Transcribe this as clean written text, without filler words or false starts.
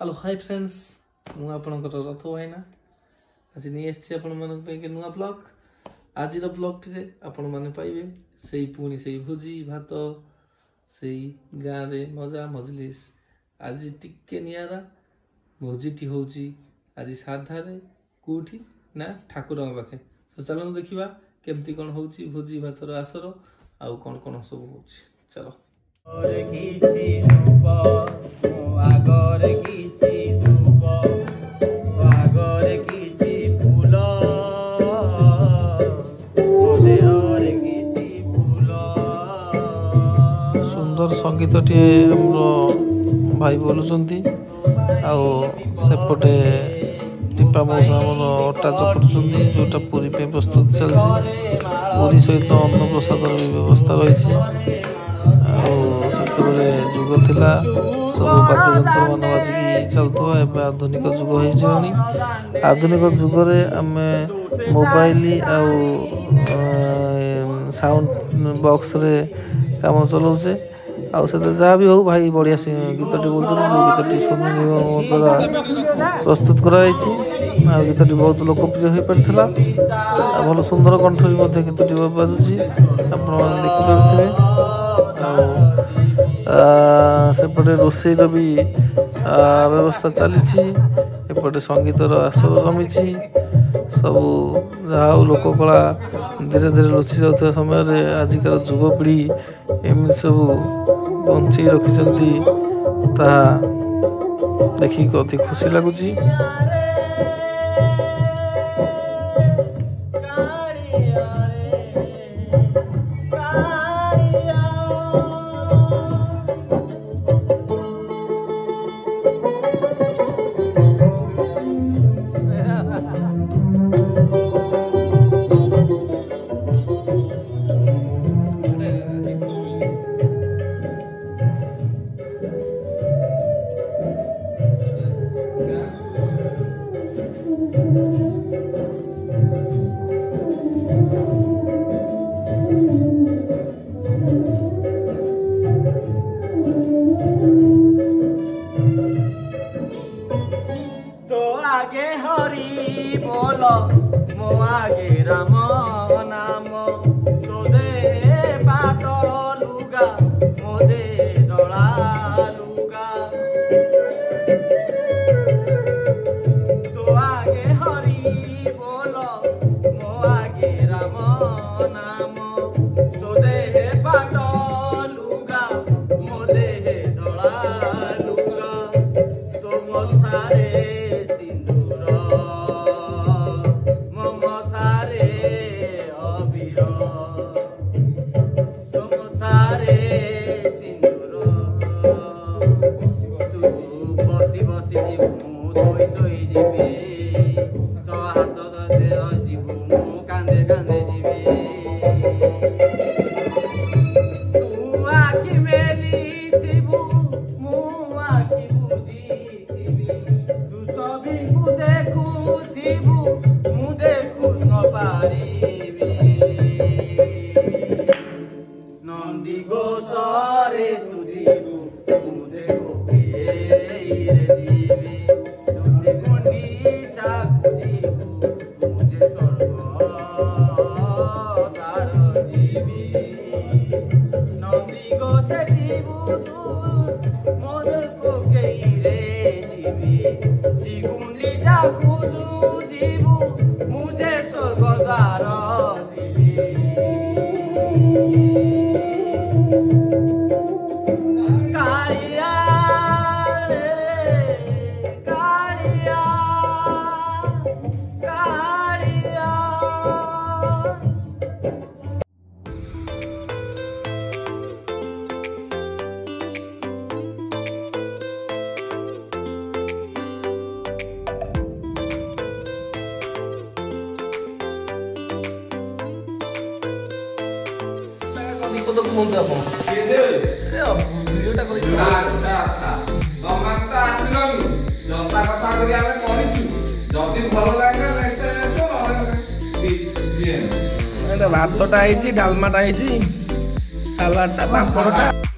hello hi friends मु आपनकर रथ भाईना आज नहीं आछि आपण मन के नुआ ब्लॉग आज ब्लॉग टी आपण माने पाइबे सेही पुणी सेही भोजी भात सेही गाँ रे मजा मजलिस आज टिके नियारा भोजीटी होची आज साधा रे कोठी ना ठाकुर पाखे तो चलो देखिबा केमती कोन होची भोजी भातर आसर आउ कोन कोन सब होची चलो और कीची धूप आगर कीची धूप आगर कीची फूल देहर कीची फूल सुंदर संगीत टी हमरो भाई बोलुचंती आउ सेपटे टीपा मौसा हमर अटा चकुचंती जोटा पूरी पे प्रस्तुत चलछि पूरी सहित अन्न प्रसाद व्यवस्था रही जुग थिला सब वाद्ययंत्र मान बाजिकी चलुवा एवं आधुनिक जुग हो आधुनिक जुग रे आमे मोबाइल साउंड बॉक्स रे काम चलाउछे आउ से जहाँ भी हो भाई बढ़िया गीतटी बोलते जो गीतटी सोनू निगम द्वारा प्रस्तुत कराई गीतटी बहुत लोकप्रिय हो पारा भल सुंदर कंठ भी गीतटी बाजुची आप देखिपे सेपटे रोषेई भी व्यवस्था चली एपटे संगीतर आसर जमी सब जहाँ लोक कला धीरे धीरे लुचि जाता समय आजिकार युवपीढ़ी एमती सब बंचे रखिंट देखिक अति खुशी लगुच आगे हरि बोल मो आगे राम नाम तो दे बाट लुगा मो दे दला लुगा तो आगे हरि बोल मो आगे राम नाम तो दे बाट लुगा मो दे दला लुगा तो मथारे सोई सोई जीवी तो हाथ दे जीवु मु कांदे कांदे जीवी तू आखि मेली जीवु मु आखि बुझी जीवी तू सभी को देखु जीवु मु देखु न पारिबी नंदी गोसरे तू जीवु मु देखु रे जीवी मुझे स्वर्ग तार जीवी नंदी गो से जीवु तू मोद को कई रे जीवी सिगुंडी जाकू जीवु मुझे स्वर्ग तार जीवी कालिया भातटा डालमाटा सालाडटा पापड़टा